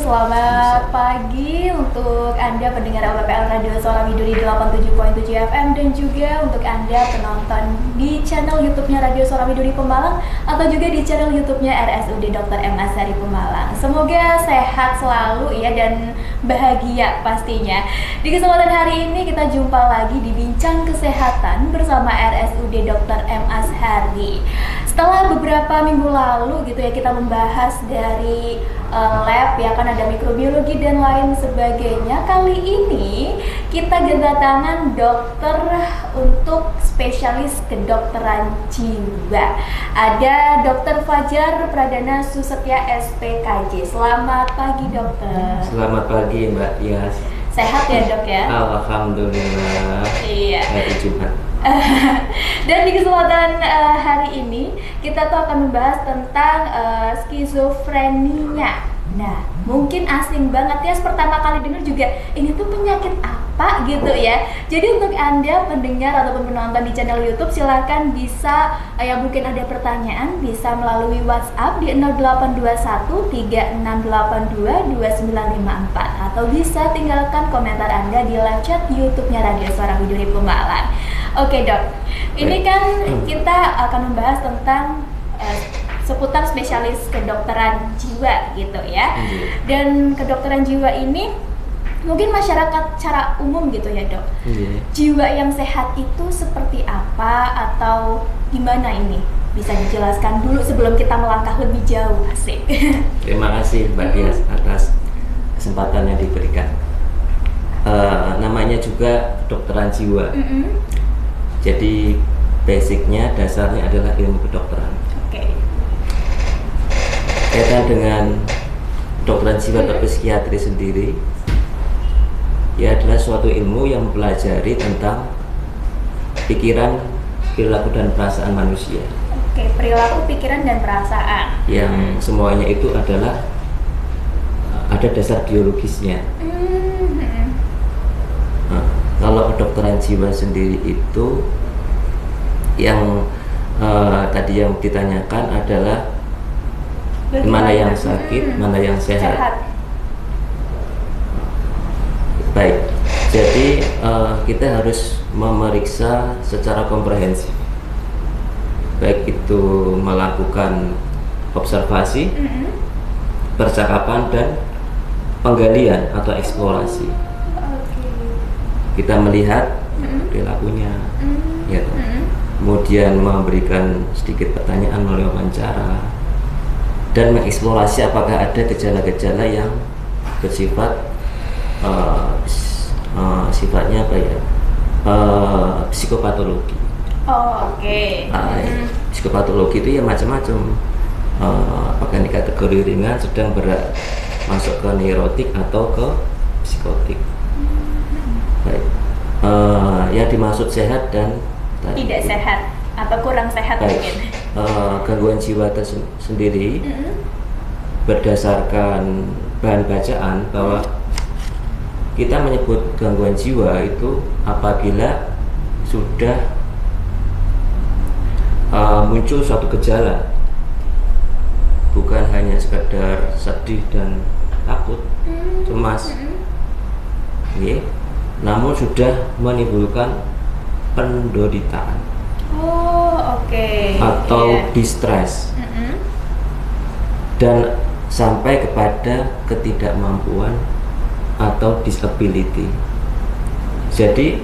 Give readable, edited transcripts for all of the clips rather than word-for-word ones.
selamat pagi untuk Anda pendengar LPPL Radio Suara Widuri 87.7 FM dan juga untuk Anda penonton di channel YouTube-nya Radio Suara Widuri Pemalang atau juga di channel YouTube-nya RSUD Dr. M. Azhari Pemalang. Semoga sehat selalu ya dan bahagia pastinya. Di kesempatan hari ini kita jumpa lagi di Bincang Kesehatan bersama RSUD Dr. M. Azhari. Setelah beberapa minggu lalu gitu ya kita membahas dari lab ya kan ada mikrobiologi dan lain sebagainya. Kali ini kita kedatangan dokter untuk spesialis kedokteran jiwa. Ada Dr. Fajar Pradana Susetya SPKJ. Selamat pagi dokter. Selamat pagi Mbak Yas. Sehat ya dok ya? Alhamdulillah. Iya. Hari Jumat. Dan di kesempatan hari ini kita tuh akan membahas tentang skizofrenia. Nah, mungkin asing banget ya, pertama kali dengar juga ini tuh penyakit apa gitu ya. Jadi untuk Anda pendengar ataupun penonton di channel YouTube silakan bisa yang mungkin ada pertanyaan bisa melalui WhatsApp di 0821 3682 2954 atau bisa tinggalkan komentar Anda di live chat YouTube-nya Radio Suara Widuri Pemalang. Oke dok, ini kan kita akan membahas tentang seputar spesialis kedokteran jiwa gitu ya. Dan kedokteran jiwa ini mungkin masyarakat secara umum gitu ya dok. Jiwa yang sehat itu seperti apa atau gimana ini? Bisa dijelaskan dulu sebelum kita melangkah lebih jauh. Asik. Terima kasih Mbak Dias atas kesempatan yang diberikan. Namanya juga kedokteran jiwa. Jadi basicnya, dasarnya adalah ilmu kedokteran. Kaitan dengan kedokteran jiwa atau psikiatri sendiri, ya adalah suatu ilmu yang mempelajari tentang pikiran, perilaku dan perasaan manusia. Oke, perilaku, pikiran dan perasaan. Yang semuanya itu adalah ada dasar biologisnya. Nah, kalau kedokteran jiwa sendiri itu yang tadi yang ditanyakan adalah mana yang sakit, mana yang sehat. Baik, jadi kita harus memeriksa secara komprehensif, baik itu melakukan observasi, percakapan dan penggalian atau eksplorasi. Kita melihat perilakunya, ya, kemudian memberikan sedikit pertanyaan melalui wawancara dan mengeksplorasi apakah ada gejala-gejala yang bersifat sifatnya apa ya, psikopatologi. Psikopatologi itu ya macam-macam, apakah ini kategori ringan, sedang, berat, masuk ke neurotik atau ke psikotik. Baik, yang dimaksud sehat dan tidak sehat atau kurang sehat. Baik. Mungkin Gangguan jiwa sendiri berdasarkan bahan bacaan bahwa kita menyebut gangguan jiwa itu apabila sudah muncul suatu gejala, bukan hanya sekedar sedih dan takut, cemas, namun sudah menimbulkan penderitaan atau distress dan sampai kepada ketidakmampuan atau disability. Jadi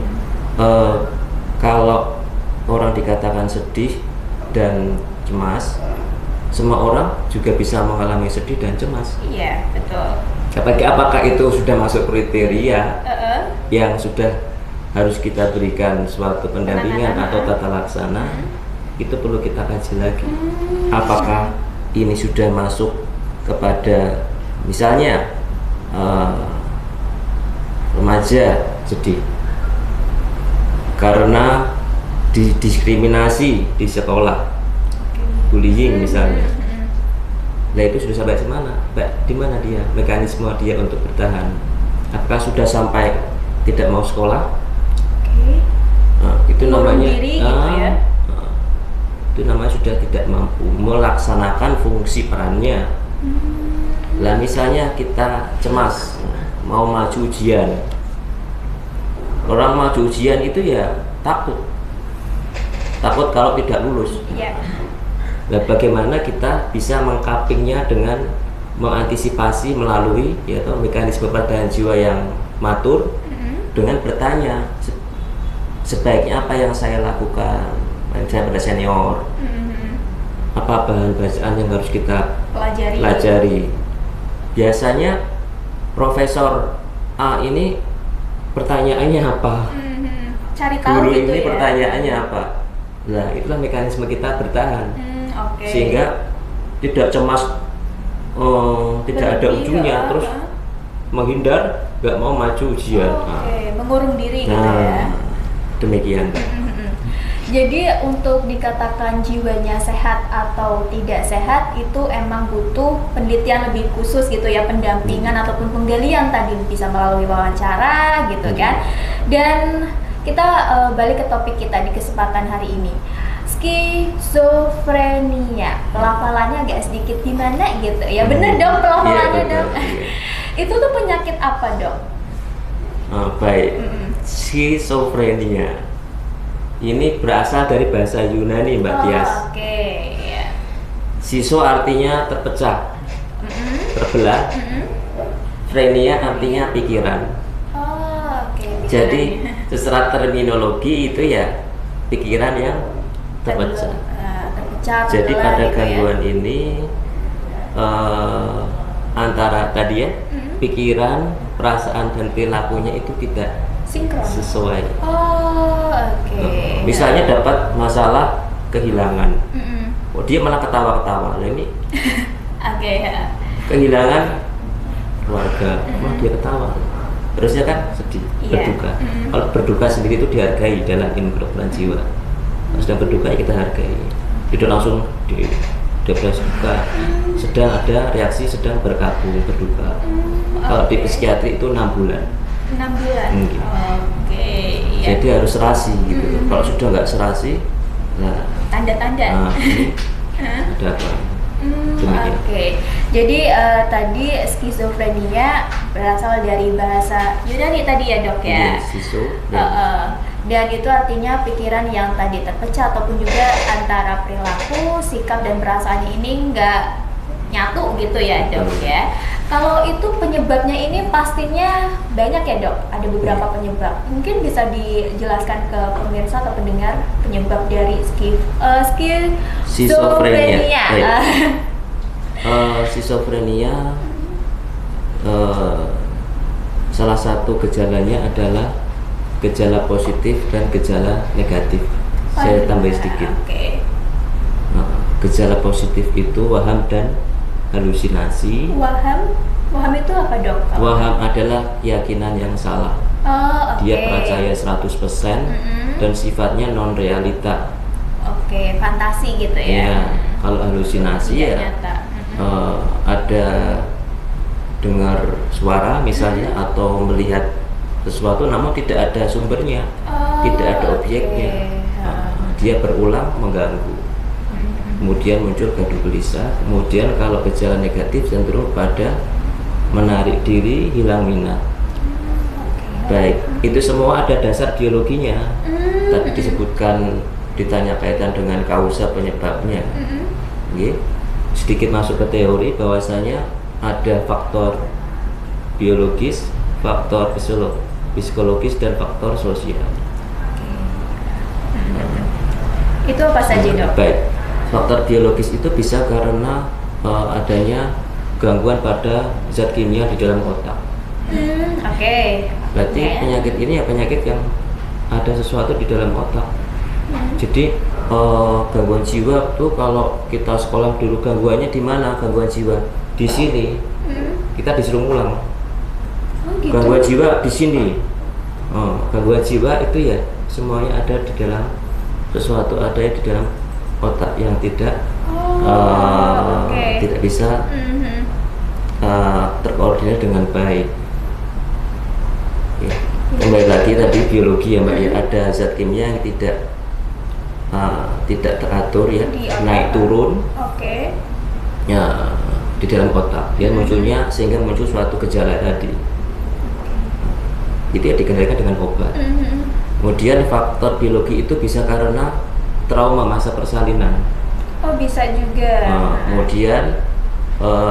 kalau orang dikatakan sedih dan cemas, semua orang juga bisa mengalami sedih dan cemas. Iya, betul. Apakah itu sudah masuk kriteria yang sudah harus kita berikan suatu pendampingan atau tata laksana, itu perlu kita kaji lagi. Apakah ini sudah masuk kepada misalnya remaja sedih karena didiskriminasi di sekolah, bullying misalnya. Nah itu sudah sampai di mana dia mekanisme dia untuk bertahan? Apakah sudah sampai tidak mau sekolah? Nah, itu namanya diri, gitu ya? Itu namanya sudah tidak mampu melaksanakan fungsi perannya. Lah misalnya kita cemas mau maju ujian, orang maju ujian itu ya takut kalau tidak lulus. Iya. Nah, bagaimana kita bisa mengkapingnya dengan mengantisipasi melalui yaitu mekanisme pertahanan jiwa yang matur dengan bertanya sebaiknya apa yang saya lakukan, saya pada senior, apa bahan bacaan yang harus kita pelajari. Biasanya Profesor A ini pertanyaannya apa, cari tahu guru gitu ini ya. pertanyaannya apa. Nah, itulah mekanisme kita bertahan. Sehingga tidak cemas, tidak ada ujungnya, terus menghindar, nggak mau maju ujian. Mengurung diri gitu ya. Demikian. Jadi untuk dikatakan jiwanya sehat atau tidak sehat itu emang butuh penelitian lebih khusus gitu ya, pendampingan ataupun penggalian tadi bisa melalui wawancara gitu kan. Dan kita balik ke topik kita di kesempatan hari ini. Skizofrenia, pelafalannya agak sedikit gimana gitu ya, bener dong pelafalannya dong. Itu tuh penyakit apa dok? Baik, skizofrenia ini berasal dari bahasa Yunani Mbak Tias. Ya. Siso artinya terpecah, terbelah. Frenia artinya pikiran. Jadi secara terminologi itu ya pikiran yang terpecah. Jadi pada gitu gangguan ya? Ini antara tadi ya pikiran, perasaan dan perilakunya itu tidak sinkron, sesuai. Okay. Misalnya dapat masalah kehilangan, dia malah ketawa-ketawa. Nah ini ya. Kehilangan keluarga, malah dia ketawa. Terusnya kan sedih, berduka. Kalau berduka sendiri itu dihargai dalam ilmu kedokteran jiwa. Kalau sedang berduka ya kita hargai. Tidak langsung di depresi duka. Sedang ada reaksi sedang berkabung berduka. Kalau di psikiatri itu 6 bulan. 6 bulan. Ya. Jadi harus serasi gitu. Kalau sudah nggak serasi, nah tanda-tanda. Ini ada apa? Jadi tadi skizofrenia berasal dari bahasa Yunani tadi ya dok ya. Dan itu artinya pikiran yang tadi terpecah ataupun juga antara perilaku, sikap dan perasaannya ini nggak nyatu gitu ya dok ya. Kalau itu penyebabnya ini pastinya banyak ya dok, ada beberapa penyebab. Mungkin bisa dijelaskan ke pemirsa atau pendengar penyebab dari skizofrenia. Skizofrenia salah satu gejalanya adalah gejala positif dan gejala negatif. Saya tambah sedikit. Gejala positif itu waham dan halusinasi. Waham itu apa dok? Waham adalah keyakinan yang salah. Dia percaya 100% dan sifatnya non realita. Fantasi gitu ya. Kalau halusinasi ya ada dengar suara misalnya atau melihat sesuatu namun tidak ada sumbernya, tidak ada objeknya. Dia berulang mengganggu. Kemudian muncul gaduh gelisah. Kemudian kalau gejala negatif cenderung pada menarik diri, hilang minat. Baik, itu semua ada dasar biologinya. Tadi disebutkan, ditanya kaitan dengan kausa penyebabnya. Sedikit masuk ke teori bahwasanya ada faktor biologis, faktor psikologis dan faktor sosial. Itu apa saja dok? Baik, faktor biologis itu bisa karena adanya gangguan pada zat kimia di dalam otak. Berarti penyakit ini ya penyakit yang ada sesuatu di dalam otak. Jadi gangguan jiwa tuh kalau kita sekolah dulu gangguannya di mana gangguan jiwa? Di sini. Kita disuruh ngulang. Gitu. Gangguan jiwa di sini. Gangguan jiwa itu ya semuanya ada di dalam sesuatu ada di dalam otak yang tidak tidak bisa terkoordinir dengan baik. Kembali lagi tadi biologi ya mbak ya, ada zat kimia yang tidak teratur ya, naik turun. Ya di dalam otak. Dia munculnya sehingga muncul suatu gejala tadi. Itu ya dikendalikan dengan obat. Kemudian faktor biologi itu bisa karena trauma masa persalinan. Oh, bisa juga. Kemudian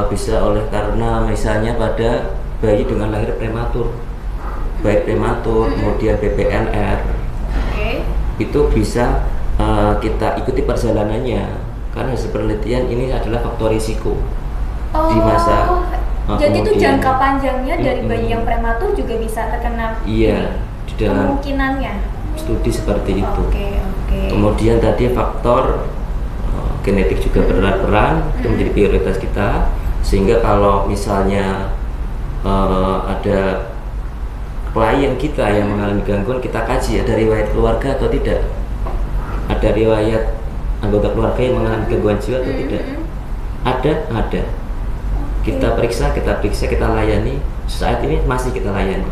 bisa oleh karena misalnya pada bayi dengan lahir prematur, bayi prematur, kemudian BPNR. Itu bisa kita ikuti perjalanannya karena hasil penelitian ini adalah faktor risiko di masa. Jadi itu jangka panjangnya dari bayi yang prematur juga bisa terkena. Iya, di dalam kemungkinannya. Studi seperti itu. Oke. Kemudian tadi faktor genetik juga berperan, itu menjadi prioritas kita. Sehingga kalau misalnya ada klien kita yang mengalami gangguan, kita kaji ada riwayat keluarga atau tidak, ada riwayat anggota keluarga yang mengalami gangguan jiwa atau tidak. Ada. Kita periksa, kita layani. Saat ini masih kita layani.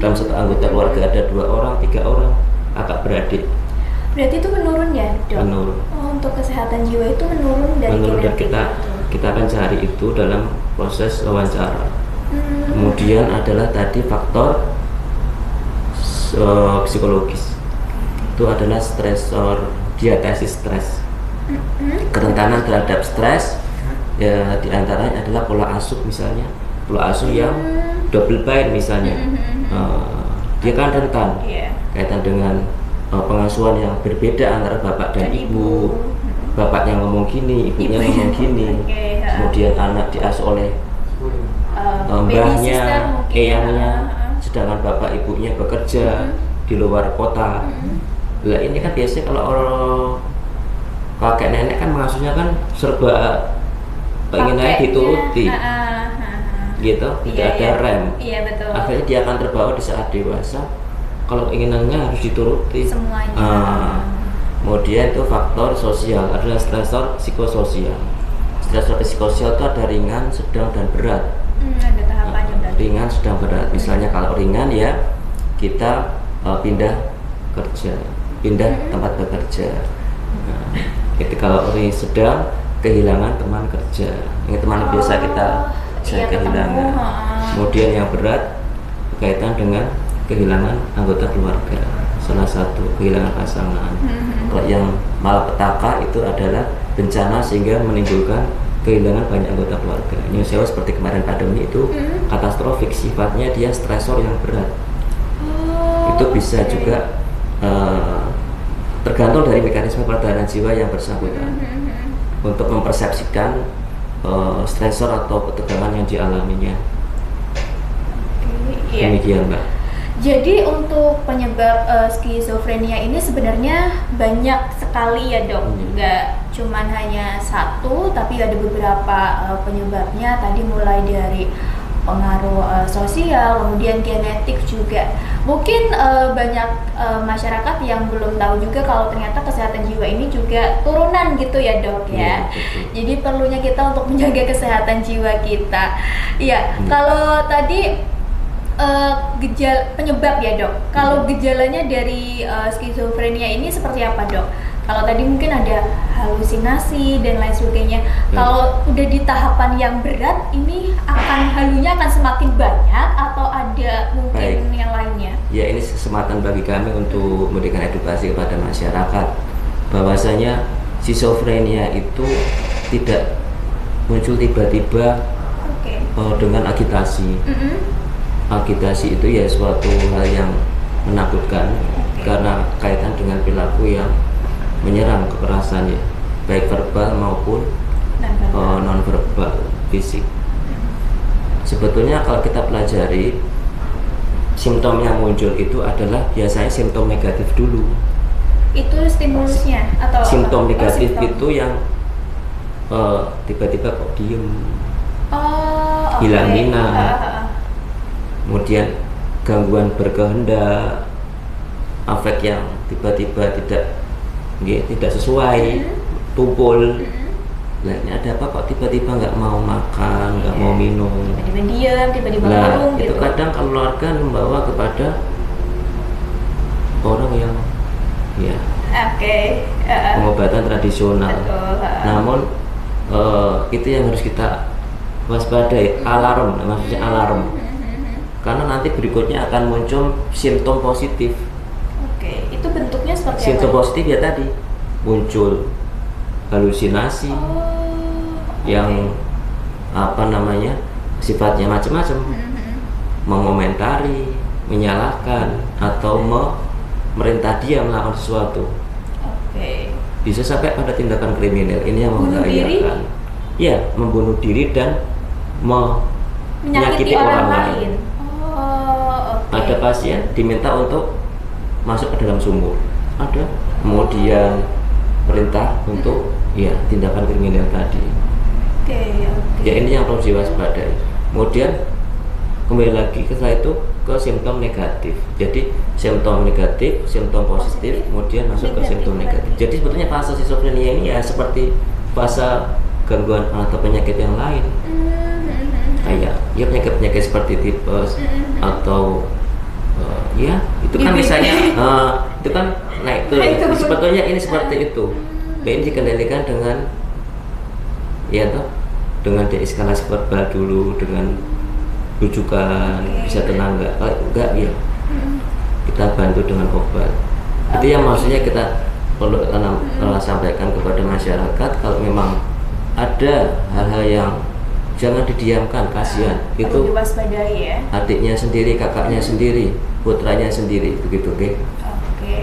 Dalam satu anggota keluarga ada 2 orang, 3 orang, kakak beradik. Berarti itu menurun ya, Dok? Menurun. Untuk kesehatan jiwa itu menurun dari genetik. Dan kita akan cari itu dalam proses wawancara. Kemudian adalah tadi faktor psikologis. Itu adalah stresor, diatesis stres. Kerentanan terhadap stres. Ya, diantaranya adalah pola asuh misalnya, pola asuh yang double bind misalnya, dia kan rentan kaitan dengan pengasuhan yang berbeda antara bapak dan ibu. Bapaknya ngomong gini, ibunya ngomong gini, kemudian anak diasuh oleh mbahnya, eyangnya, sedangkan bapak ibunya bekerja di luar kota. Lah ini kan biasanya kalau orang kakek nenek kan mengasuhnya kan serba pengennya dituruti, gitu, tidak ada rem. Iya, betul. Akhirnya dia akan terbawa di saat dewasa. Kalau keinginannya harus dituruti semuanya. Kemudian itu faktor sosial, adalah stresor psikososial. Stresor psikososial itu ada ringan, sedang, dan berat. Ada tahapannya berarti. Ringan, sedang, berat. Misalnya kalau ringan ya kita pindah kerja, pindah tempat bekerja. Kalau sedang, kehilangan teman kerja, ini teman biasa kita kehilangan. Kemudian yang berat berkaitan dengan kehilangan anggota keluarga, salah satu kehilangan pasangan. Kalau yang malapetaka itu adalah bencana sehingga menimbulkan kehilangan banyak anggota keluarga. Ini seperti kemarin pandemi itu katastrofik, sifatnya dia stresor yang berat. Itu bisa juga tergantung dari mekanisme pertahanan jiwa yang bersangkutan untuk mempersepsikan stresor atau ketegangan yang dialaminya. Demikian, Mbak. Jadi untuk penyebab skizofrenia ini sebenarnya banyak sekali ya, Dok. Nggak cuman hanya satu, tapi ada beberapa penyebabnya. Tadi mulai dari pengaruh sosial, kemudian genetik juga. Mungkin banyak masyarakat yang belum tahu juga kalau ternyata kesehatan jiwa ini juga turunan gitu ya, Dok ya. Jadi perlunya kita untuk menjaga kesehatan jiwa kita. Iya, kalau tadi penyebab ya, Dok. Kalau gejalanya dari skizofrenia ini seperti apa, Dok? Kalau tadi mungkin ada halusinasi dan lain sebagainya. Kalau udah di tahapan yang berat, ini halunya akan semakin banyak atau ada mungkin yang lainnya? Ya, ini kesempatan bagi kami untuk memberikan edukasi kepada masyarakat bahwasanya skizofrenia itu tidak muncul tiba-tiba dengan agitasi. Agitasi itu ya suatu hal yang menakutkan karena kaitan dengan perilaku yang menyerang kekerasan ya, baik verbal maupun non verbal fisik. Sebetulnya kalau kita pelajari simptom yang muncul itu adalah biasanya simptom negatif dulu. Itu stimulusnya atau simptom negatif itu yang tiba-tiba kok diem, hilang minat. Kemudian gangguan berkehendak, afek yang tiba-tiba tidak sesuai, tumpul. Nah, ini ada apa kok tiba-tiba nggak mau makan, nggak mau minum, tiba-tiba diam, tiba-tiba murung gitu. Itu kadang keluarga membawa kepada orang yang pengobatan tradisional. Betul. Namun itu yang harus kita waspadai, alarm, maksudnya alarm. Karena nanti berikutnya akan muncul simptom positif. Oke, itu bentuknya seperti Simptom apa? positif ya tadi muncul halusinasi yang apa namanya sifatnya macam-macam, mengomentari, menyalahkan atau merintah dia melakukan sesuatu. Oke. Bisa sampai pada tindakan kriminal. Ini yang Bunuh diri? membahayakan. Ya, membunuh diri dan Menyakiti orang lain. Oh, oke. Ada pasien diminta untuk masuk ke dalam sumur, ada kemudian perintah untuk ya tindakan kriminal tadi. Oke. Ya ini yang perlu diwaspadai. Kemudian kembali lagi setelah itu ke simptom negatif. Jadi simptom negatif, simptom positif, kemudian masuk ke simptom negatif. Jadi sebetulnya fase skizofrenia ini ya seperti fase gangguan atau penyakit yang lain. Kayak ya penyakit-penyakit seperti tipes atau ya itu kan misalnya itu kan itu sebetulnya ini seperti itu. Ini dikendalikan dengan ya toh dengan deeskalasi verbal dulu, dengan rujukan bisa tenang nggak, kalau enggak ya kita bantu dengan obat. Itu yang maksudnya kita perlu sampaikan kepada masyarakat, kalau memang ada hal-hal yang jangan didiamkan, kasihan itu diwaspadai ya. adiknya sendiri, kakaknya sendiri, putranya sendiri begitu, oke?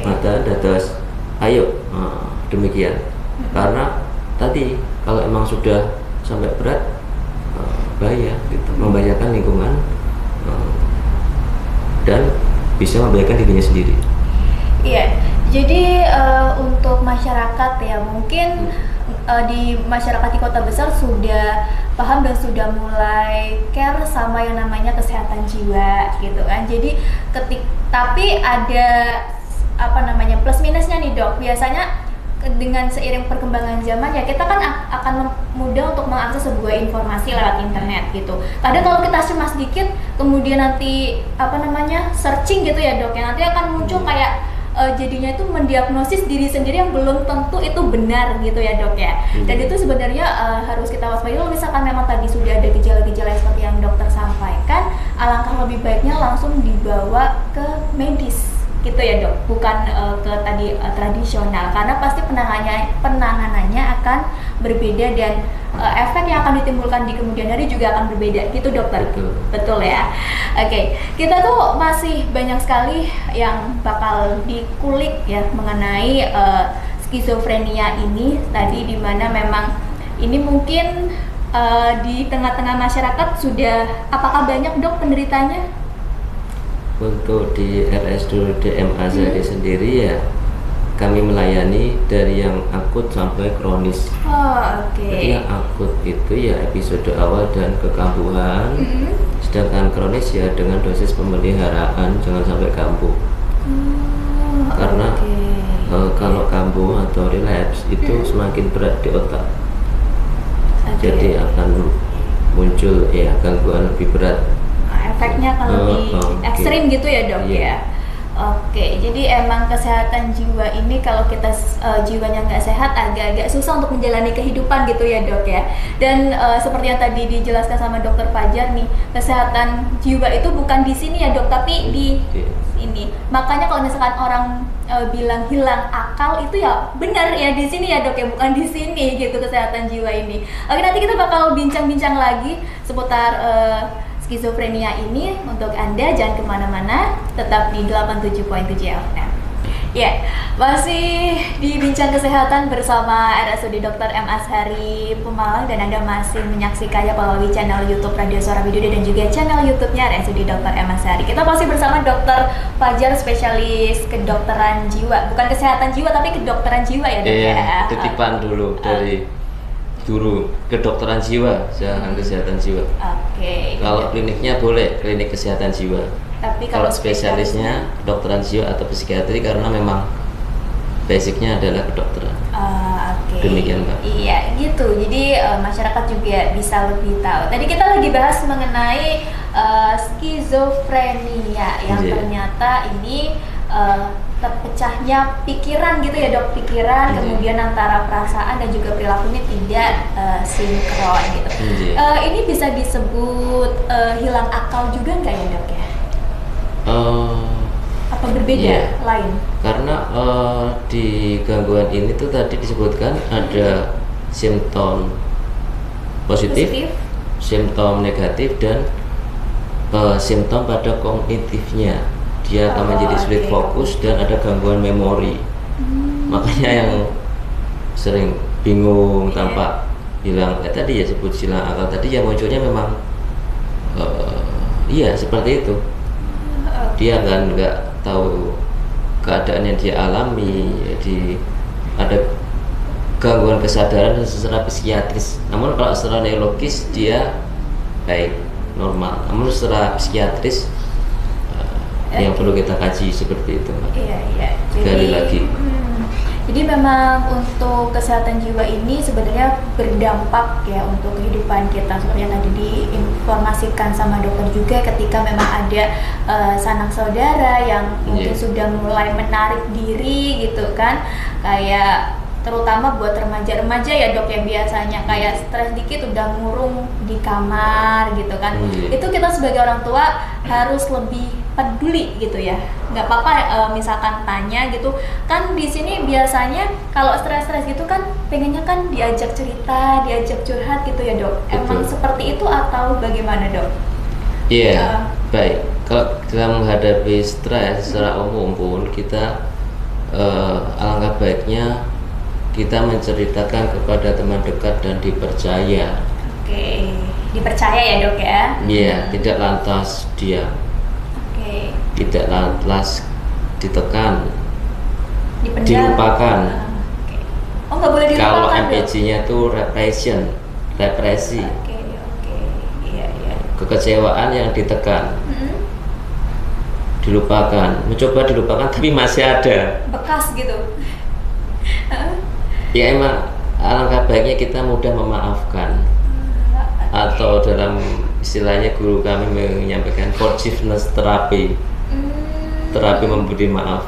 Mata dados ayo demikian. Karena tadi kalau emang sudah sampai berat bahaya gitu, membahayakan lingkungan dan bisa membahayakan dirinya sendiri. Iya, jadi untuk masyarakat ya mungkin di masyarakat di kota besar sudah paham dan sudah mulai care sama yang namanya kesehatan jiwa gitu kan. Jadi tapi ada apa namanya plus minusnya nih dok. Biasanya dengan seiring perkembangan zaman ya kita kan akan mudah untuk mengakses sebuah informasi lewat internet gitu. Kadang kalau kita cemas dikit kemudian nanti apa namanya searching gitu ya dok ya, nanti akan muncul kayak jadinya itu mendiagnosis diri sendiri yang belum tentu itu benar gitu ya dok ya. Dan itu sebenarnya harus kita waspadai. Kalau misalkan memang tadi sudah ada gejala-gejala seperti yang dokter sampaikan, alangkah lebih baiknya langsung dibawa ke medis gitu ya dok, bukan ke tadi tradisional, karena pasti penanganannya akan berbeda dan efek yang akan ditimbulkan di kemudian hari juga akan berbeda gitu dokter. Betul ya. Oke, kita tuh masih banyak sekali yang bakal dikulik ya mengenai skizofrenia ini tadi, dimana memang ini mungkin di tengah-tengah masyarakat sudah, apakah banyak dok penderitanya? Untuk di RSUD M Azhari sendiri ya kami melayani dari yang akut sampai kronis. Jadi yang akut itu ya episode awal dan kekambuhan, sedangkan kronis ya dengan dosis pemeliharaan jangan sampai kambuh. Karena kalau kambuh atau relapse itu semakin berat di otak, jadi akan muncul ya gangguan lebih berat. Efeknya akan lebih ekstrim gitu ya dok ya. Oke, jadi emang kesehatan jiwa ini kalau kita jiwanya nggak sehat agak-agak susah untuk menjalani kehidupan gitu ya dok ya. Dan seperti yang tadi dijelaskan sama dokter Fajar nih, kesehatan jiwa itu bukan di sini ya dok, tapi di ini. Makanya kalau misalkan orang bilang hilang akal itu ya benar ya di sini ya dok ya, bukan di sini gitu kesehatan jiwa ini. Oke, nanti kita bakal bincang-bincang lagi seputar skizofrenia ini. Untuk Anda jangan kemana-mana, tetap di 87.7 FM. Ya, masih di Bincang Kesehatan bersama RSUD Dr. M. Azhari Pemalang, dan Anda masih menyaksikannya melalui channel YouTube Radio Suara Widuri dan juga channel YouTube-nya RSUD Dr. M. Azhari. Kita masih bersama Dr. Fajar, spesialis kedokteran jiwa, bukan kesehatan jiwa tapi kedokteran jiwa ya dok ya. Titipan dulu dari guru kedokteran jiwa, jangan kesehatan jiwa. Oke. Kalau kliniknya boleh klinik kesehatan jiwa. Tapi kalau spesialisnya kedokteran jiwa atau psikiatri, karena memang basicnya adalah kedokteran. Oke. Demikian Pak. Iya gitu. Jadi masyarakat juga bisa lebih tahu. Tadi kita lagi bahas mengenai skizofrenia yang ternyata ini terpecahnya pikiran gitu ya dok, pikiran kemudian antara perasaan dan juga perilaku ini tidak sinkron gitu. Ini bisa disebut hilang akal juga nggak ya dok ya? Apa berbeda lain? Karena di gangguan ini tuh tadi disebutkan ada simptom positif, simptom negatif, dan simptom pada kognitifnya. Dia akan menjadi sulit fokus dan ada gangguan memori. Makanya yang sering bingung tampak hilang tadi ya sebut hilang akal tadi ya munculnya memang iya seperti itu. Dia kan nggak tahu keadaan yang dia alami, jadi ada gangguan kesadaran secara psikiatris. Namun kalau secara neurologis dia baik, normal. Namun secara psikiatris yang perlu kita kaji seperti itu. Iya. Sekali lagi. Jadi memang untuk kesehatan jiwa ini sebenarnya berdampak ya untuk kehidupan kita, seperti yang tadi diinformasikan sama dokter juga, ketika memang ada sanak saudara yang mungkin sudah mulai menarik diri gitu kan, kayak terutama buat remaja-remaja ya dok, yang biasanya kayak stres dikit udah ngurung di kamar gitu kan. Itu kita sebagai orang tua harus lebih peduli gitu ya, nggak apa-apa misalkan tanya gitu kan. Di sini biasanya kalau stres-stres gitu kan pengennya kan diajak cerita, diajak curhat gitu ya dok. Emang seperti itu atau bagaimana dok? Iya, baik. Kalau dalam menghadapi stres secara umum pun kita alangkah baiknya kita menceritakan kepada teman dekat dan dipercaya. Oke, dipercaya ya dok ya? Iya, tidak lantas diam. Tidak lantas ditekan, dilupakan. Oh, nggak boleh dilupakan. Kalau MPG-nya itu represi. Iya. Kekecewaan yang ditekan, dilupakan, mencoba dilupakan tapi masih ada bekas gitu. Ya emang alangkah baiknya kita mudah memaafkan, atau dalam istilahnya guru kami menyampaikan forgiveness terapi. Terapi memberi maaf.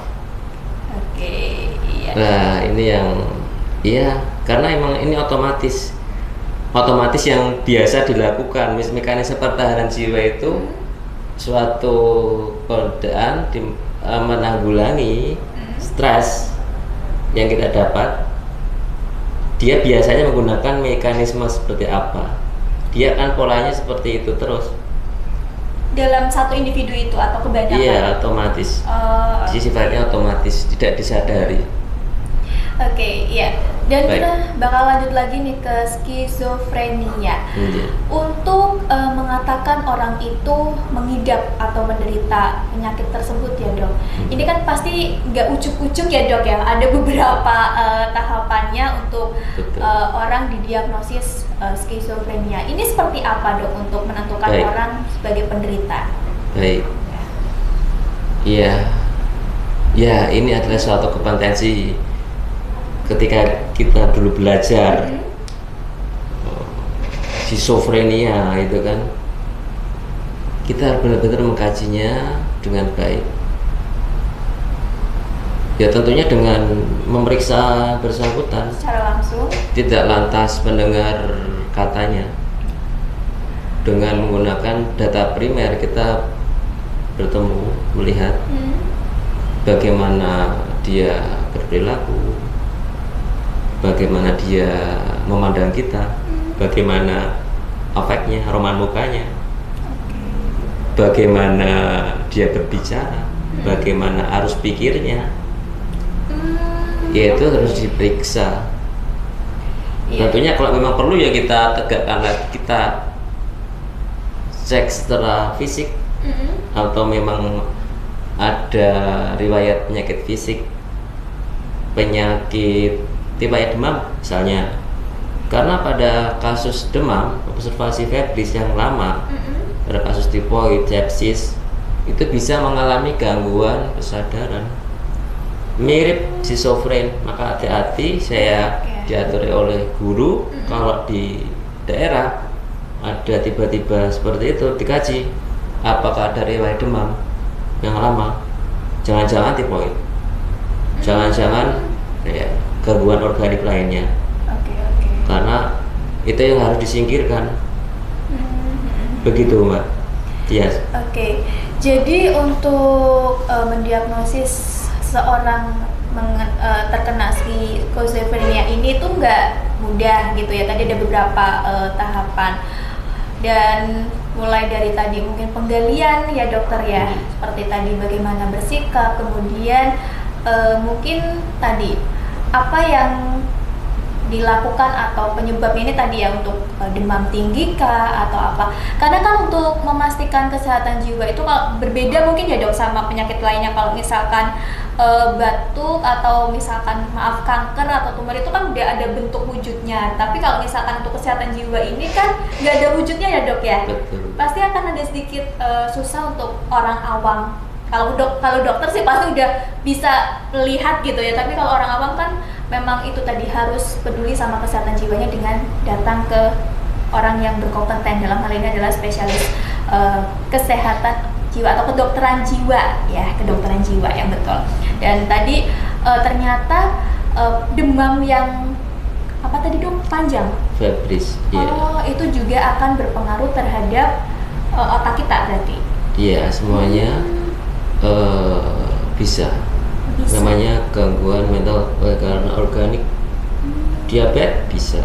Iya. Nah ini yang karena emang ini otomatis yang biasa dilakukan. Mekanisme pertahanan jiwa itu suatu godaan menanggulangi stres yang kita dapat. Dia biasanya menggunakan mekanisme seperti apa? Dia kan polanya seperti itu terus. Dalam satu individu itu atau kebanyakan? Iya, otomatis. Sifatnya otomatis, tidak disadari. Iya. Dan kita bakal lanjut lagi nih ke skizofrenia. Untuk mengatakan orang itu mengidap atau menderita penyakit tersebut ya dok. Ini kan pasti nggak ucuk-ucuk ya dok ya. Ada beberapa tahapannya untuk orang didiagnosis skizofrenia. Ini seperti apa dok untuk menentukan orang sebagai penderita? Baik. Iya. Ya, ini adalah suatu kompetensi ketika kita dulu belajar skizofrenia itu kan, kita benar-benar mengkajinya dengan baik. Ya tentunya dengan memeriksa bersangkutan secara langsung, tidak lantas mendengar katanya. Dengan menggunakan data primer kita bertemu, melihat bagaimana dia berperilaku, bagaimana dia memandang kita, bagaimana afeknya, roman mukanya, bagaimana dia berbicara, bagaimana arus pikirnya, yaitu harus diperiksa. Tentunya kalau memang perlu ya kita tegakkan lagi, kita cek secara fisik, atau memang ada riwayat penyakit fisik, penyakit riwayat demam misalnya. Karena pada kasus demam, observasi febris yang lama, pada kasus tipoid, sepsis, itu bisa mengalami gangguan kesadaran mirip skizofren. Maka hati-hati, saya diatur oleh guru kalau di daerah ada tiba-tiba seperti itu, dikaji apakah ada riwayat demam yang lama. Jangan-jangan tipoid, jangan-jangan ya, gangguan organik lainnya. Oke, oke. Karena itu yang harus disingkirkan. Begitu Mbak. Yes. Oke, jadi untuk mendiagnosis seorang terkena skizofrenia ini tuh nggak mudah gitu ya. Tadi ada beberapa tahapan, dan mulai dari tadi mungkin penggalian ya dokter ya, seperti tadi bagaimana bersikap, kemudian mungkin tadi apa yang dilakukan atau penyebabnya ini tadi ya, untuk demam tinggi kah atau apa. Karena kan untuk memastikan kesehatan jiwa itu kalau berbeda mungkin ya dok sama penyakit lainnya. Kalau misalkan batuk atau misalkan maaf kanker atau tumor itu kan udah ada bentuk wujudnya, tapi kalau misalkan untuk kesehatan jiwa ini kan nggak ada wujudnya ya dok ya. Betul. Pasti akan ada sedikit susah untuk orang awam. Kalau dokter sih pasti udah bisa lihat gitu ya, tapi kalau orang awam kan memang itu tadi harus peduli sama kesehatan jiwanya dengan datang ke orang yang berkompeten, dalam hal ini adalah spesialis kesehatan jiwa atau kedokteran jiwa ya, kedokteran jiwa yang betul. Dan tadi ternyata demam yang apa tadi dok, panjang, Febris. oh itu juga akan berpengaruh terhadap otak kita berarti. Iya, semuanya bisa. Namanya gangguan mental karena organik. Diabetes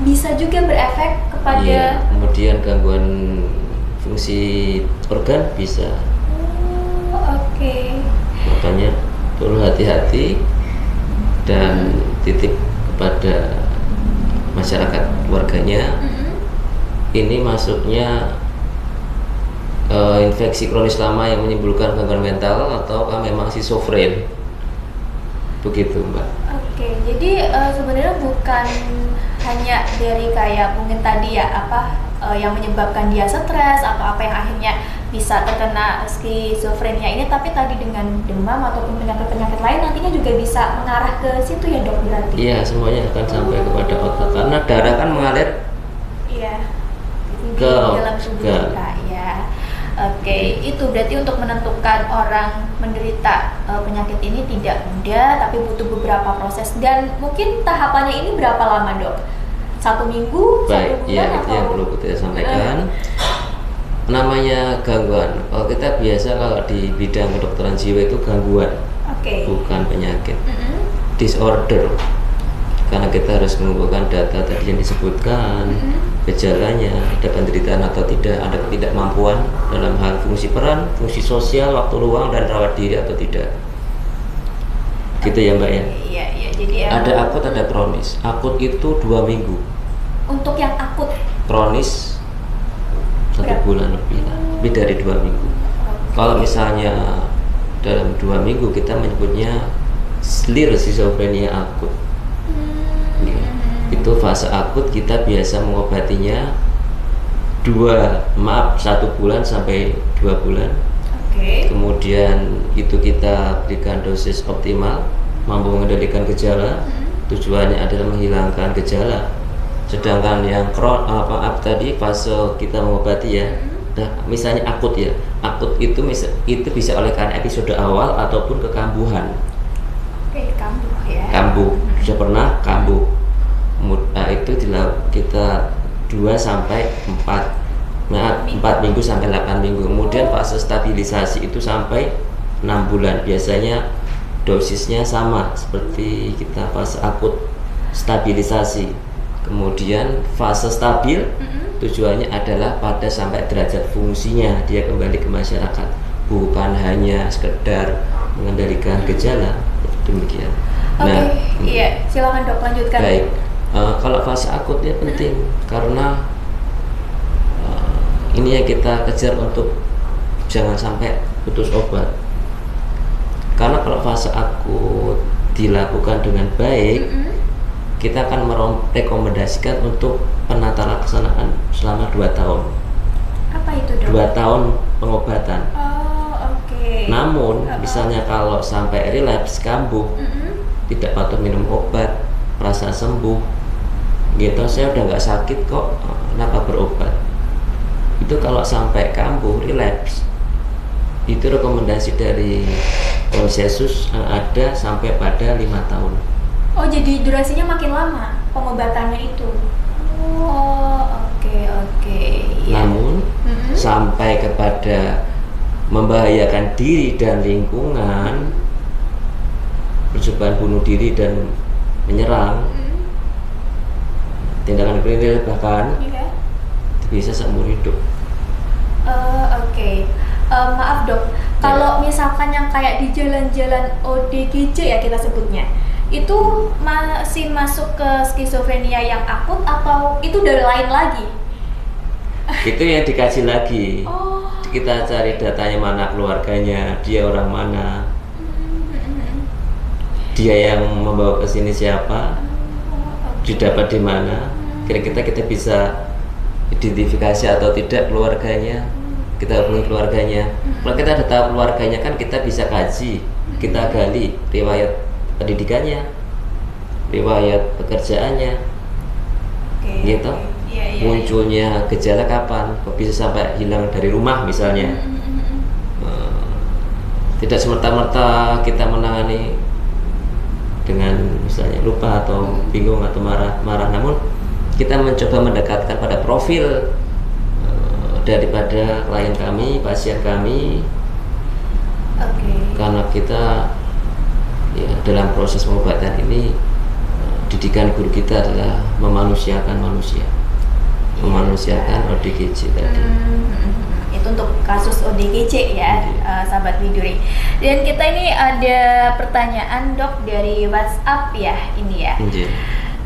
bisa juga berefek kepada kemudian gangguan fungsi organ bisa. Oke. Makanya perlu hati-hati dan titip kepada masyarakat keluarganya. Ini masuknya infeksi kronis lama yang menimbulkan gangguan mental ataukah memang schizofren, begitu Mbak. Oke, jadi sebenarnya bukan hanya dari kayak mungkin tadi ya apa yang menyebabkan dia stres atau apa yang akhirnya bisa terkena skizofrenia ini, tapi tadi dengan demam ataupun penyakit-penyakit lain nantinya juga bisa mengarah ke situ ya dok berarti? Iya, semuanya akan sampai kepada otak karena darah kan mengalir ke dalam tubuh kita ya. Oke, itu berarti untuk menentukan orang menderita penyakit ini tidak mudah, tapi butuh beberapa proses. Dan mungkin tahapannya ini berapa lama dok? 1 minggu? Baik, 1 bulan ya itu atau? yang perlu kita sampaikan. Namanya gangguan, kalau kita biasa kalau di bidang kedokteran jiwa itu gangguan, bukan penyakit. Disorder, karena kita harus mengumpulkan data tadi yang disebutkan, gejalanya, ada penderitaan atau tidak, ada ketidakmampuan dalam hal fungsi peran, fungsi sosial, waktu luang, dan rawat diri atau tidak. Gitu ya Mbak ya? Iya, jadi ada akut, ada kronis. Akut itu 2 minggu. Untuk yang akut? Kronis 1 bulan lebih dari 2 minggu. Kalau misalnya dalam 2 minggu kita menyebutnya clear schizophrenia akut. Itu fase akut, kita biasa mengobatinya 1 bulan sampai 2 bulan. Kemudian itu kita berikan dosis optimal, mampu mengendalikan gejala. Tujuannya adalah menghilangkan gejala. Sedangkan yang tadi fase kita mengobati ya. Nah, misalnya akut ya, akut itu bisa oleh karena episode awal ataupun kekambuhan. Kambuh ya. Kambuh, sudah pernah kambuh. Nah, itu kita 2 sampai 4 minggu sampai 8 minggu. Kemudian fase stabilisasi itu sampai 6 bulan. Biasanya dosisnya sama seperti kita fase akut, stabilisasi. Kemudian fase stabil, tujuannya adalah pada sampai derajat fungsinya dia kembali ke masyarakat, bukan hanya sekedar mengendalikan gejala. Demikian. Nah, iya, silakan dok lanjutkan. Baik. Kalau fase akutnya penting karena ini yang kita kejar untuk jangan sampai putus obat. Karena kalau fase akut dilakukan dengan baik, kita akan merekomendasikan untuk penata laksanaan selama 2 tahun. Apa itu dok? 2 tahun pengobatan. Namun misalnya kalau sampai relapse, kambuh, tidak patuh minum obat, merasa sembuh, gitu, saya udah nggak sakit kok, kenapa berobat? Itu kalau sampai kambuh, relapse, itu rekomendasi dari konsensus ada sampai pada 5 tahun. Oh, jadi durasinya makin lama pengobatannya itu. Oh, oke. Ya. Namun sampai kepada membahayakan diri dan lingkungan, percobaan bunuh diri dan menyerang, tindakan kriminal bahkan bisa seumur hidup. Oke. Maaf dok, kalau misalkan yang kayak di jalan-jalan ODGJ ya kita sebutnya, itu masih masuk ke skizofrenia yang akut atau itu dari lain lagi? Itu yang dikaji lagi. Oh. Kita cari datanya, mana keluarganya, dia orang mana, dia yang membawa ke sini siapa, didapat di mana, kira-kira kita bisa identifikasi atau tidak keluarganya, kita hubungi keluarganya. Kalau kita udah tahu keluarganya kan kita bisa kaji, kita gali riwayat pendidikannya, riwayat pekerjaannya, gitu. Munculnya gejala kapan, kok bisa sampai hilang dari rumah misalnya. Tidak semerta-merta kita menangani dengan misalnya lupa atau bingung atau marah, namun kita mencoba mendekatkan pada profil daripada klien kami, pasien kami. Karena kita ya, dalam proses pengobatan ini didikan guru kita adalah memanusiakan manusia, memanusiakan ODGJ tadi. Itu untuk kasus ODGJ ya, sahabat Widuri. Dan kita ini ada pertanyaan dok dari WhatsApp ya, ini ya.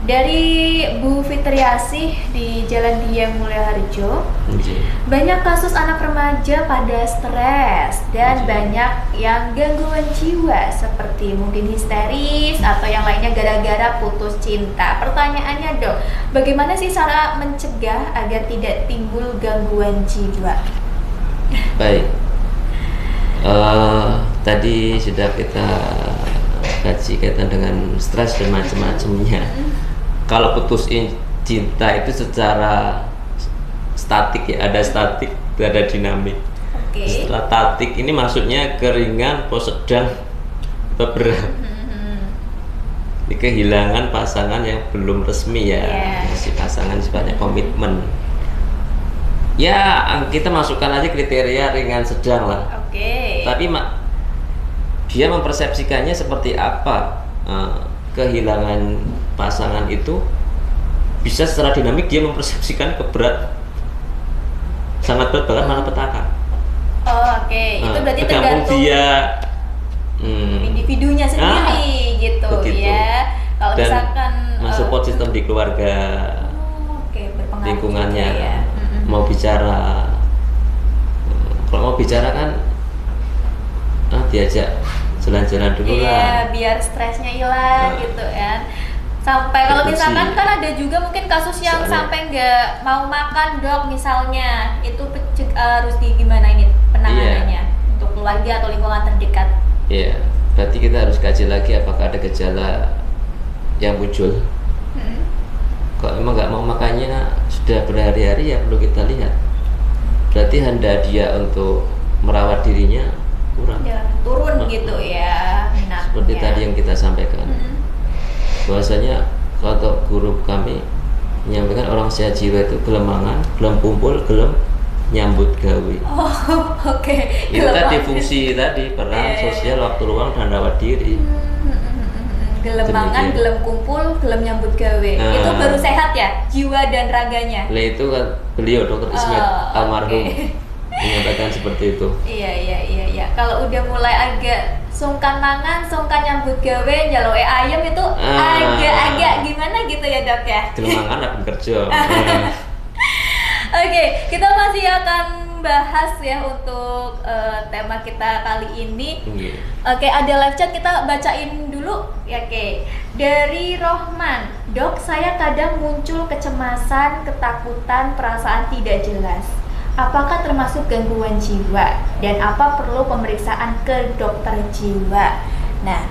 Dari Bu Fitriasih di Jalan Dieng Mulyaharjo. Banyak kasus anak remaja pada stres dan banyak yang gangguan jiwa seperti mungkin histeris atau yang lainnya gara-gara putus cinta. Pertanyaannya dok, bagaimana sih cara mencegah agar tidak timbul gangguan jiwa? Baik, tadi sudah kita kaji kaitan dengan stres dan macam-macamnya. Kalau putus cinta itu secara statik ya, ada statik, ada dinamik. Setelah statik ini maksudnya keringan, sedang, atau berat. Ini kehilangan pasangan yang belum resmi ya, si pasangan sifatnya komitmen. Ya kita masukkan aja kriteria ringan sedang lah. Tapi dia mempersepsikannya seperti apa? Kehilangan pasangan itu bisa secara dinamik dia mempersepsikan keberat, sangat berat bahkan malapetaka. Itu berarti tergantung dia individunya sendiri gitu begitu. Ya. Kalau dan misalkan support sistem di keluarga, lingkungannya ya. Mau bicara, kalau mau bicara kan diajak jalan-jalan dulu lah. Biar stresnya hilang gitu kan. Sampai kalau misalkan kan ada juga mungkin kasus yang sampai nggak mau makan dok misalnya, itu harus gimana ini penanganannya untuk keluarga atau lingkungan terdekat? Berarti kita harus kaji lagi apakah ada gejala yang muncul. Kalau memang nggak mau makannya sudah berhari-hari, ya perlu kita lihat. Berarti hendak dia untuk merawat dirinya kurang, turun gitu ya. Seperti tadi yang kita sampaikan, bahwasanya kalau guru kami menyampaikan orang sehat jiwa itu gelem mangan, gelem kumpul, gelem nyambut gawe. Itu tadi fungsi tadi peran sosial, waktu luang dan rawat diri. Gelem mangan, gelem kumpul, gelem nyambut gawe. Itu baru sehat ya jiwa dan raganya. Itu kan beliau Dr. Ismet almarhum menyampaikan seperti itu. Iya. Kalau udah mulai agak sungkan mangan, sungkan nyambut gawe, jaloe ayam itu agak-agak gimana gitu ya dok ya. Gelem mangan apa kerja. Kita masih akan bahas ya untuk tema kita kali ini. Ada live chat, kita bacain dulu ya. Dari Rohman, dok, saya kadang muncul kecemasan, ketakutan, perasaan tidak jelas. Apakah termasuk gangguan jiwa dan apa perlu pemeriksaan ke dokter jiwa? Nah,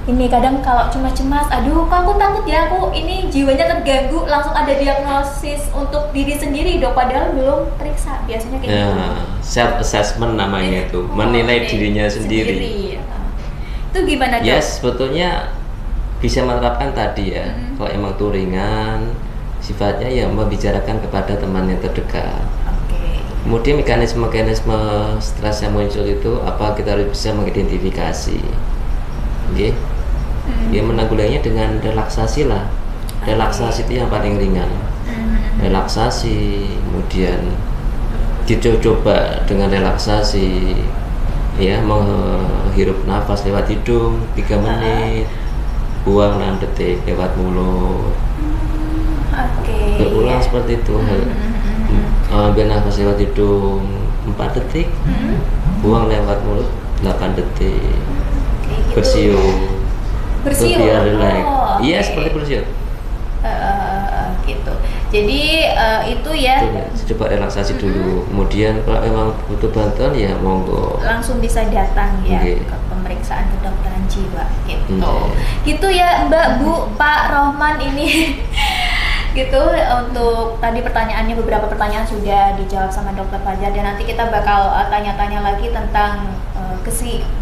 ini kadang kalau cemas-cemas, aduh kok aku takut ya, aku ini jiwanya terganggu, langsung ada diagnosis untuk diri sendiri dok, padahal belum periksa, biasanya kayak gitu. Self assessment namanya itu, menilai dirinya sendiri. Itu gimana dok? Ya sebetulnya bisa menerapkan tadi ya. Kalau emang itu ringan, sifatnya ya membicarakan kepada teman yang terdekat. Kemudian mekanisme stres yang muncul itu apa, kita harus bisa mengidentifikasi. Oke. Ya menanggulanginya dengan relaksasi lah. Relaksasi itu yang paling ringan. Relaksasi, kemudian dicoba dengan relaksasi, ya menghirup nafas lewat hidung 3 menit, buang 6 detik lewat mulut. Berulang seperti itu. Ambil nafas lewat hidung 4 detik, buang lewat mulut 8 detik. Bersiul. Biar relax. Iya, seperti bersiul. Gitu. Jadi itu ya. Coba relaksasi dulu. Kemudian kalau memang butuh bantuan ya monggo. Langsung bisa datang ya ke pemeriksaan kedokteran jiwa gitu. Gitu ya Mbak, Bu, Pak Rohman ini. Gitu untuk tadi pertanyaannya, beberapa pertanyaan sudah dijawab sama Dokter Fajar, dan nanti kita bakal tanya-tanya lagi tentang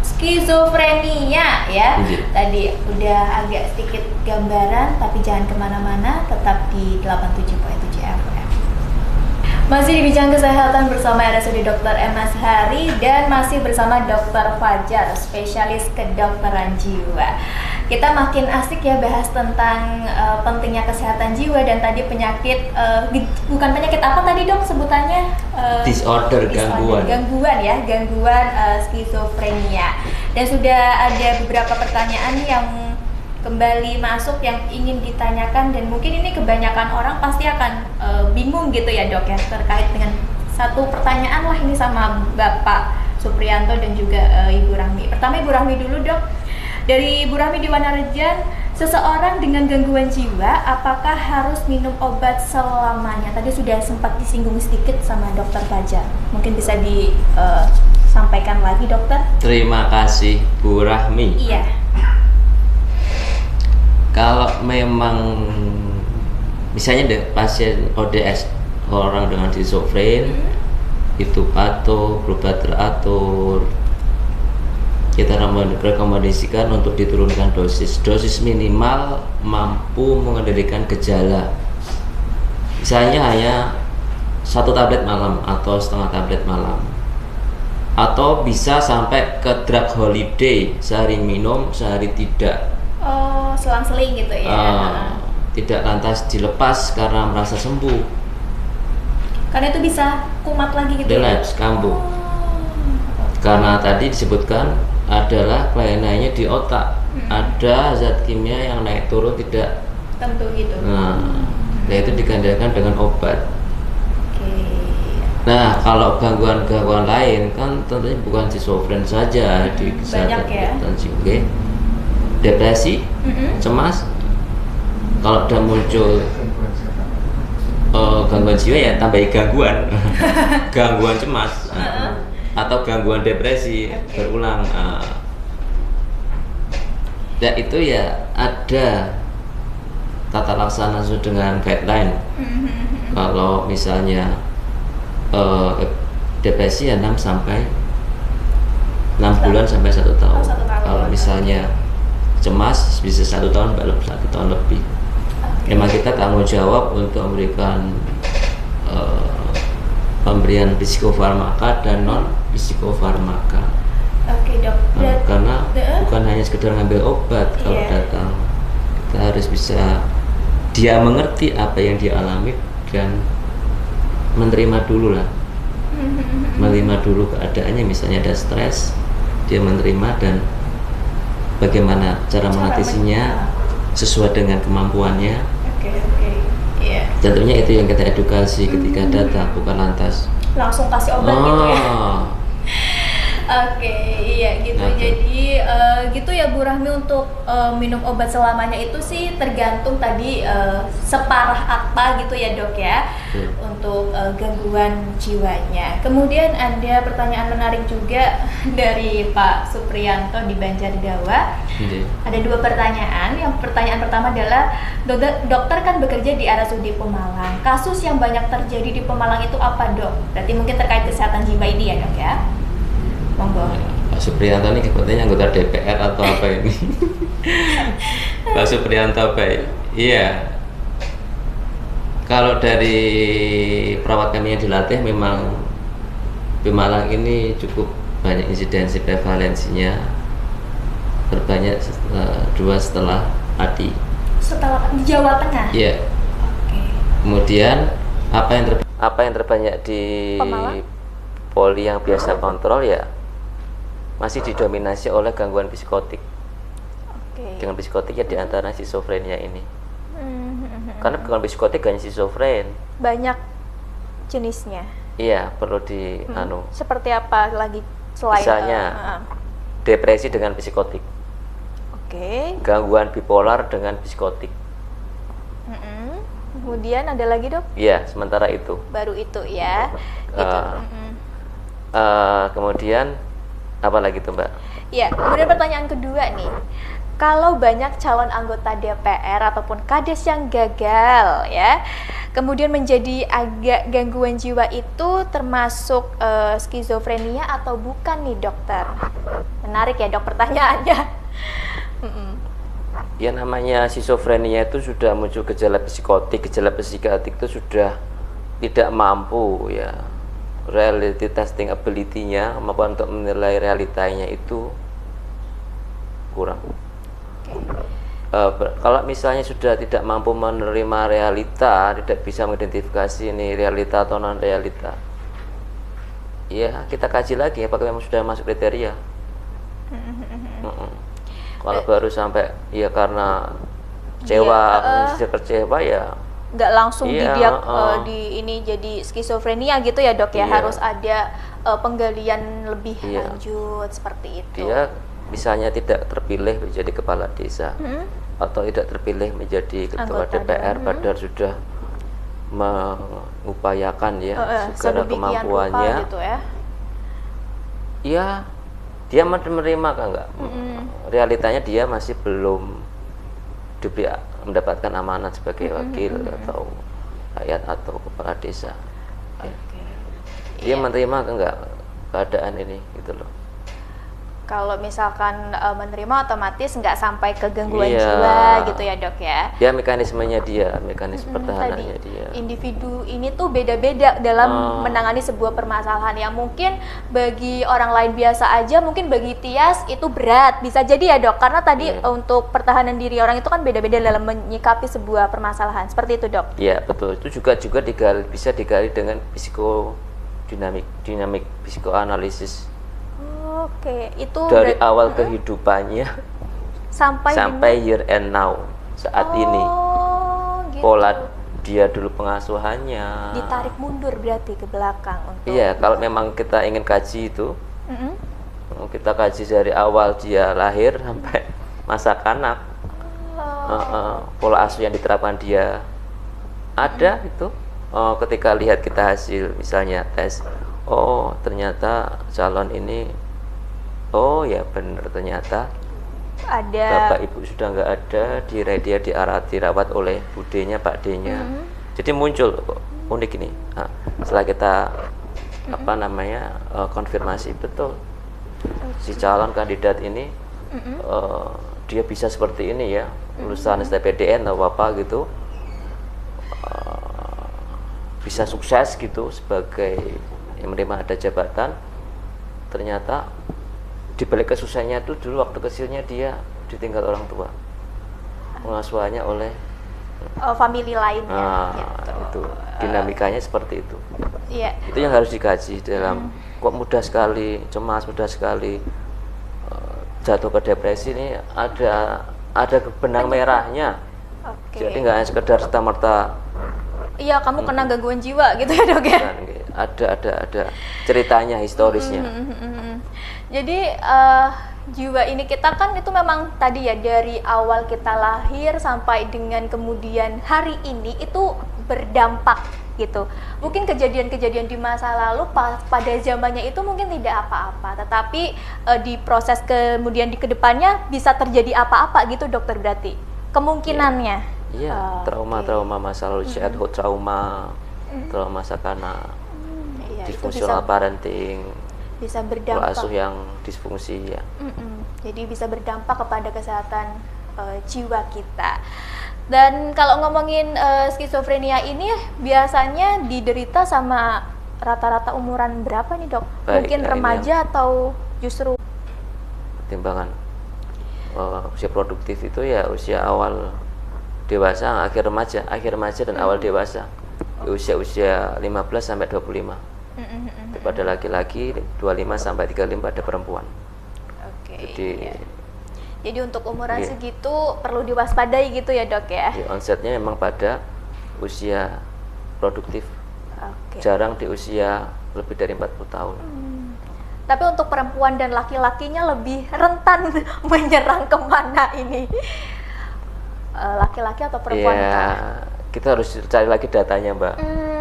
skizofrenia ya. Tadi udah agak sedikit gambaran, tapi jangan kemana-mana, tetap di 87.7 FM. Masih di Bincang Kesehatan bersama RSUD Dr. M. Ashari dan masih bersama Dr. Fajar, spesialis kedokteran jiwa. Kita makin asik ya bahas tentang pentingnya kesehatan jiwa, dan tadi penyakit, bukan penyakit apa tadi dok sebutannya? Disorder, gangguan skizofrenia. Dan sudah ada beberapa pertanyaan yang kembali masuk yang ingin ditanyakan, dan mungkin ini kebanyakan orang pasti akan bingung gitu ya dok ya, terkait dengan satu pertanyaan lah ini sama Bapak Supriyanto dan juga Ibu Rahmi. Pertama Ibu Rahmi dulu dok. Dari Ibu Rahmi di Wanarejan, seseorang dengan gangguan jiwa apakah harus minum obat selamanya? Tadi sudah sempat disinggung sedikit sama Dokter Fajar. Mungkin bisa disampaikan lagi dokter? Terima kasih Bu Rahmi. Iya. Kalau memang misalnya pasien ODS, orang dengan schizofren, itu patuh, berobat teratur, kita rekomendasikan untuk diturunkan dosis minimal mampu mengendalikan gejala. Misalnya hanya 1 tablet malam atau setengah tablet malam, atau bisa sampai ke drug holiday, sehari minum sehari tidak. Oh, selang-seling gitu ya. Tidak lantas dilepas karena merasa sembuh, karena itu bisa kumat lagi gitu. relapse, kambuh. Karena tadi disebutkan adalah kelainannya di otak, ada zat kimia yang naik turun tidak tentu gitu. Nah, itu digandakan dengan obat. Nah, kalau gangguan lain kan tentunya bukan schizofren saja, di banyak ya. Depresi, cemas. Kalau udah muncul gangguan jiwa ya tambahi gangguan, gangguan cemas. Atau gangguan depresi berulang. Dan itu ya ada tata laksana sesuai dengan guideline. Kalau misalnya depresi ya 6 bulan sampai 1 tahun. Kalau misalnya cemas bisa 1 tahun, 1 tahun lebih. Memang kita tanggung jawab untuk memberikan pemberian psikofarmaka dan non psikofarmaka. Oke dok. Karena bukan hanya sekedar ngambil obat kalau datang, kita harus bisa dia mengerti apa yang dia alami dan menerima dulu lah, menerima dulu keadaannya. Misalnya ada stres, dia menerima dan bagaimana cara mengatasinya sesuai dengan kemampuannya. Tentunya itu yang kita edukasi ketika datang, bukan lantas langsung kasih obat gitu ya. Oke, iya gitu. Jadi gitu ya Bu Rahmi, untuk minum obat selamanya itu sih tergantung tadi separah apa gitu ya dok ya, untuk gangguan jiwanya. Kemudian ada pertanyaan menarik juga dari Pak Supriyanto di Banjardawa. Ada 2 pertanyaan. Yang pertanyaan pertama adalah, dokter kan bekerja di RSUD Pemalang. Kasus yang banyak terjadi di Pemalang itu apa dok? Berarti mungkin terkait kesehatan jiwa ini ya dok ya? Monggo. Pak Supriyanto ini kebetulannya anggota DPR atau apa ini? Pak Supriyanto baik. Iya. Kalau dari perawat kami yang dilatih memang Pemalang ini cukup banyak insidensi prevalensinya terbanyak dua setelah Pati. Setelah di Jawa Tengah. Iya. Oke. Kemudian apa yang terbanyak di Pemalang? poli yang biasa kontrol ya masih didominasi oleh gangguan psikotik. Oke. Dengan psikotik ya diantara schizofrenia ini. Karena gangguan psikotik hanya schizofren. Banyak jenisnya. Iya, perlu di Seperti apa lagi selain misalnya depresi dengan psikotik, Oke. gangguan bipolar dengan psikotik. Kemudian ada lagi dok? Iya, sementara itu. Baru itu ya. Gitu. Kemudian apa lagi tuh Mbak? Ya, kemudian pertanyaan kedua nih. Kalau banyak calon anggota DPR ataupun kades yang gagal ya, kemudian menjadi agak gangguan jiwa itu termasuk skizofrenia atau bukan nih dokter? Menarik ya dok pertanyaannya. Ya namanya schizofrenia itu sudah muncul gejala psikotik itu sudah tidak mampu ya reality testing ability-nya maupun untuk menilai realitanya itu kurang. Kalau misalnya sudah tidak mampu menerima realita, tidak bisa mengidentifikasi ini realita atau non realita, ya kita kaji lagi apakah memang sudah masuk kriteria. Kalau baru sampai ya karena kecewa ya nggak langsung iya, di ini jadi skizofrenia gitu ya dok ya, Iya. harus ada penggalian lebih Iya. lanjut seperti itu. dia misalnya tidak terpilih menjadi kepala desa atau tidak terpilih menjadi ketua Anggota DPR padahal sudah mengupayakan ya segala sedemikian kemampuannya rupa gitu ya. ya dia menerima kan enggak realitanya dia masih belum diberi mendapatkan amanat sebagai wakil atau rakyat atau kepala desa ya. Dia menerima kan enggak keadaan ini gitu loh. Kalau misalkan menerima otomatis nggak sampai ke gangguan Iya. jiwa gitu ya dok ya. Ya mekanisme pertahanannya Tadi dia. individu ini tuh beda-beda dalam menangani sebuah permasalahan yang mungkin bagi orang lain biasa aja, mungkin bagi Tias itu berat, bisa jadi ya dok, karena tadi untuk pertahanan diri orang itu kan beda-beda dalam menyikapi sebuah permasalahan, seperti itu dok. Ya betul, itu juga bisa digali dengan dinamik psikoanalisis Oke, itu dari awal kehidupannya sampai here and now saat ini. Gitu. Pola dia dulu pengasuhannya. Ditarik mundur berarti ke belakang untuk. Iya, kalau memang kita ingin kaji itu, kita kaji dari awal dia lahir sampai masa kanak. Pola asuh yang diterapkan dia ada itu. Ketika lihat kita hasil misalnya tes, oh ternyata calon ini, oh ya benar ternyata ada bapak ibu sudah nggak ada, dia dirawat oleh budenya pak D-nya. Jadi muncul kok unik ini. Nah, setelah kita konfirmasi betul si calon kandidat ini dia bisa seperti ini ya, lulusan STPDN atau apa gitu, bisa sukses gitu sebagai yang menerima ada jabatan. Ternyata di balik kesusahannya itu dulu waktu kecilnya dia ditinggal orang tua, pengasuhannya oleh family lainnya gitu. Itu dinamikanya seperti itu. Iya. Itu yang harus dikaji dalam kok mudah sekali cemas, mudah sekali jatuh ke depresi ini ada benang merahnya. Oke. Jadi nggak hanya sekedar serta-merta Iya, kamu kena gangguan jiwa gitu ya dok ya. ada ceritanya, historisnya. Jadi jiwa ini kita kan itu memang tadi ya dari awal kita lahir sampai dengan kemudian hari ini itu berdampak gitu. Mungkin kejadian-kejadian di masa lalu pada zamannya itu mungkin tidak apa-apa, tetapi di proses kemudian di kedepannya bisa terjadi apa-apa gitu dokter berarti kemungkinannya. Iya, trauma-trauma masa lalu, childhood trauma, trauma masa kanak, Iya, itu disfungsional parenting. Bisa pola berdampak. asuh yang disfungsi ya. Jadi bisa berdampak kepada kesehatan jiwa kita. Dan kalau ngomongin skizofrenia ini biasanya diderita sama rata-rata umuran berapa nih dok? Baik, Mungkin nah ini remaja atau justru Pertimbangan usia produktif itu ya usia awal dewasa, akhir remaja dan awal dewasa. Usia 15 sampai 25. Pada laki-laki 25 sampai 35 pada perempuan. Oke. Jadi Jadi untuk umuran Iya. segitu perlu diwaspadai gitu ya dok ya? onsetnya memang pada usia produktif. Oke. Jarang di usia lebih dari 40 tahun. Tapi untuk perempuan dan laki-lakinya lebih rentan menyerang kemana ini? Laki-laki atau perempuan? Ya, kah? kita harus cari lagi datanya, Mbak.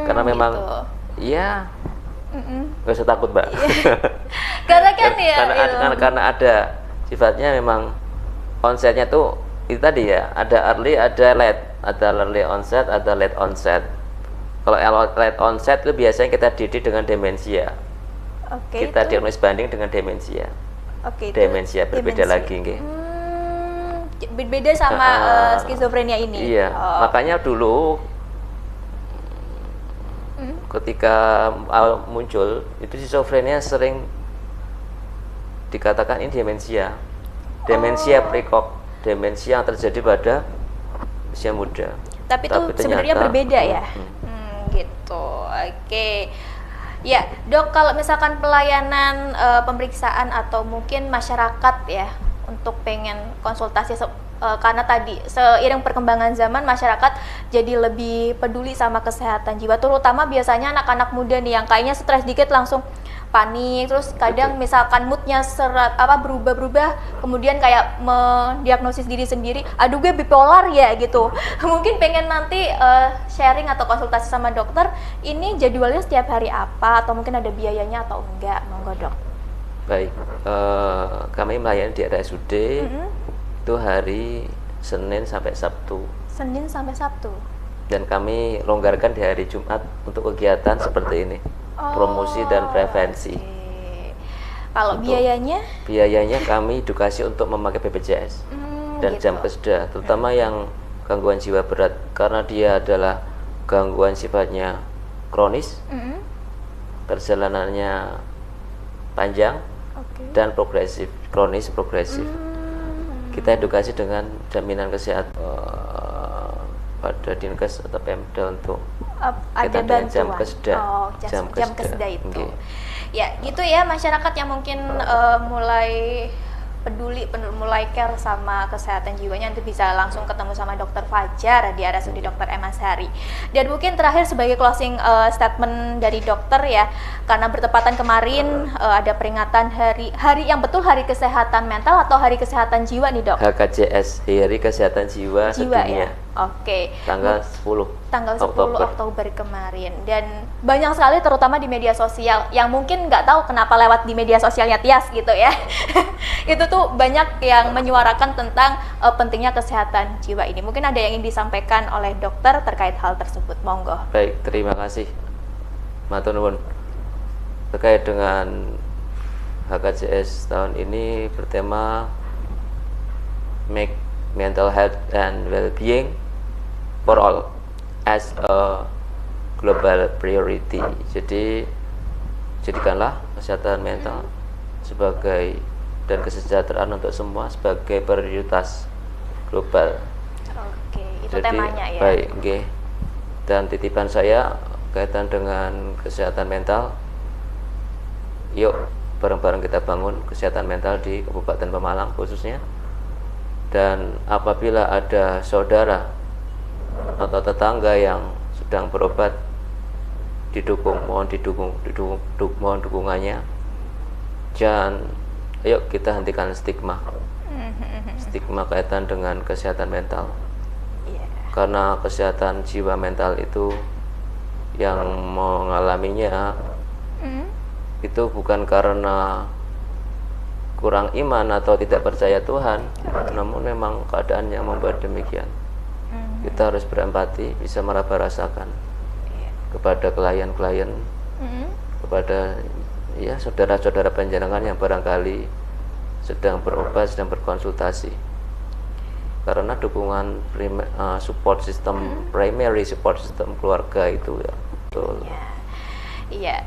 Karena memang gitu. ya nggak usah takut, Mbak. Karena kan ya, karena ada sifatnya memang onsetnya tuh itu tadi ya, ada early, ada late, ada early onset, ada late onset. Kalau late onset itu biasanya kita didik dengan demensia. Oke, Kita itu- diagnosis banding dengan demensia. Oke, itu Demensia berbeda demensia. lagi, nggih. Berbeda sama skizofrenia ini. Iya, Oh. makanya dulu ketika awal muncul itu skizofrenia sering dikatakan ini demensia prekop, demensia yang terjadi pada usia muda. Tapi itu sebenarnya ternyata- berbeda ya. Gitu. Oke. Ya, dok, kalau misalkan pelayanan pemeriksaan atau mungkin masyarakat ya untuk pengen konsultasi karena tadi seiring perkembangan zaman masyarakat jadi lebih peduli sama kesehatan jiwa, terutama biasanya anak-anak muda nih yang kayaknya stres dikit langsung panik, terus kadang misalkan moodnya berubah-berubah, kemudian kayak mendiagnosis diri sendiri, aduh gue bipolar ya gitu. Mungkin pengen nanti sharing atau konsultasi sama dokter, ini jadwalnya setiap hari apa, atau mungkin ada biayanya atau enggak, monggo dok. Baik, kami melayani di RSUD itu hari Senin sampai Sabtu, Senin sampai Sabtu. dan kami longgarkan di hari Jumat untuk kegiatan seperti ini, promosi dan prevensi. Oke. Kalau Untuk- biayanya? Biayanya kami edukasi untuk memakai BPJS dan gitu. jam keseda, terutama yang gangguan jiwa berat, karena dia adalah gangguan sifatnya kronis, perjalanannya panjang Oke. dan progresif, kronis progresif. Kita edukasi dengan jaminan kesehatan pada Dinkes atau Pemda untuk Ada kita dengan jam bantuan. keseda. Oh, Jam jam keseda. keseda itu. Nggih. Ya, gitu ya masyarakat yang mungkin mulai peduli, mulai care sama kesehatan jiwanya, nanti bisa langsung ketemu sama Dokter Fajar di RSUD Dr. M. Ashari. Dan mungkin terakhir sebagai closing statement dari dokter ya, karena bertepatan kemarin ada peringatan hari yang betul Hari Kesehatan Mental atau Hari Kesehatan Jiwa nih dok. HKJS, Hari Kesehatan Jiwa ya. Sedunia, Oke. tanggal 10 Tanggal 10 Oktober. Oktober kemarin, dan banyak sekali terutama di media sosial yang mungkin nggak tahu kenapa lewat di media sosialnya Tias gitu ya. Itu tuh banyak yang menyuarakan tentang pentingnya kesehatan jiwa ini. Mungkin ada yang ingin disampaikan oleh dokter terkait hal tersebut, monggo. Baik, terima kasih. Matur nuwun. Terkait dengan HKJS tahun ini bertema Make Mental Health and Well-being for All as a Global Priority. Jadi jadikanlah kesehatan mental sebagai dan kesejahteraan untuk semua sebagai prioritas global. Oke, itu Jadi, temanya ya. Baik, nggih. Dan titipan saya kaitan dengan kesehatan mental. Yuk bareng-bareng kita bangun kesehatan mental di Kabupaten Pemalang khususnya. Dan apabila ada saudara atau tetangga yang sedang berobat, mohon mohon dukungannya. Jangan, ayo kita hentikan stigma kaitan dengan kesehatan mental. Iya. Karena kesehatan jiwa mental itu yang mengalaminya itu bukan karena kurang iman atau tidak percaya Tuhan, namun memang keadaan yang membuat demikian. Kita harus berempati, bisa meraba rasakan kepada klien-klien, kepada ya saudara-saudara panjenengan yang barangkali sedang berobat, sedang berkonsultasi. Karena dukungan support system, primary support system keluarga itu ya betul. Iya.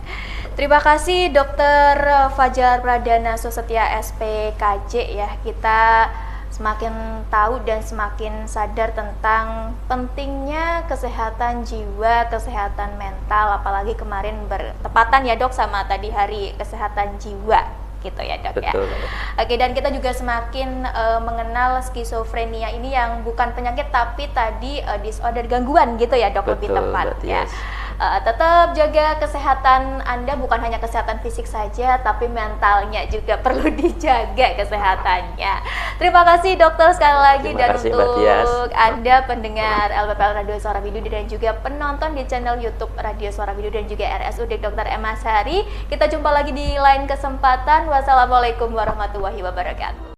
Terima kasih Dokter Fajar Pradana Susetya SPKJ ya. Kita semakin tahu dan semakin sadar tentang pentingnya kesehatan jiwa, kesehatan mental, apalagi kemarin bertepatan ya Dok sama tadi Hari Kesehatan Jiwa gitu ya Dok. Betul. Ya. Oke, dan kita juga semakin mengenal skizofrenia ini yang bukan penyakit tapi tadi disorder, gangguan gitu ya Dok. Betul, lebih tepat ya. Yes. Tetap jaga kesehatan Anda, bukan hanya kesehatan fisik saja tapi mentalnya juga perlu dijaga kesehatannya. Terima kasih dokter sekali lagi. Terima kasih, untuk Anda pendengar LPPL Radio Suara Widuri dan juga penonton di channel YouTube Radio Suara Widuri dan juga RSUD Dr. Emma Sari. Kita jumpa lagi di lain kesempatan. Wassalamualaikum warahmatullahi wabarakatuh.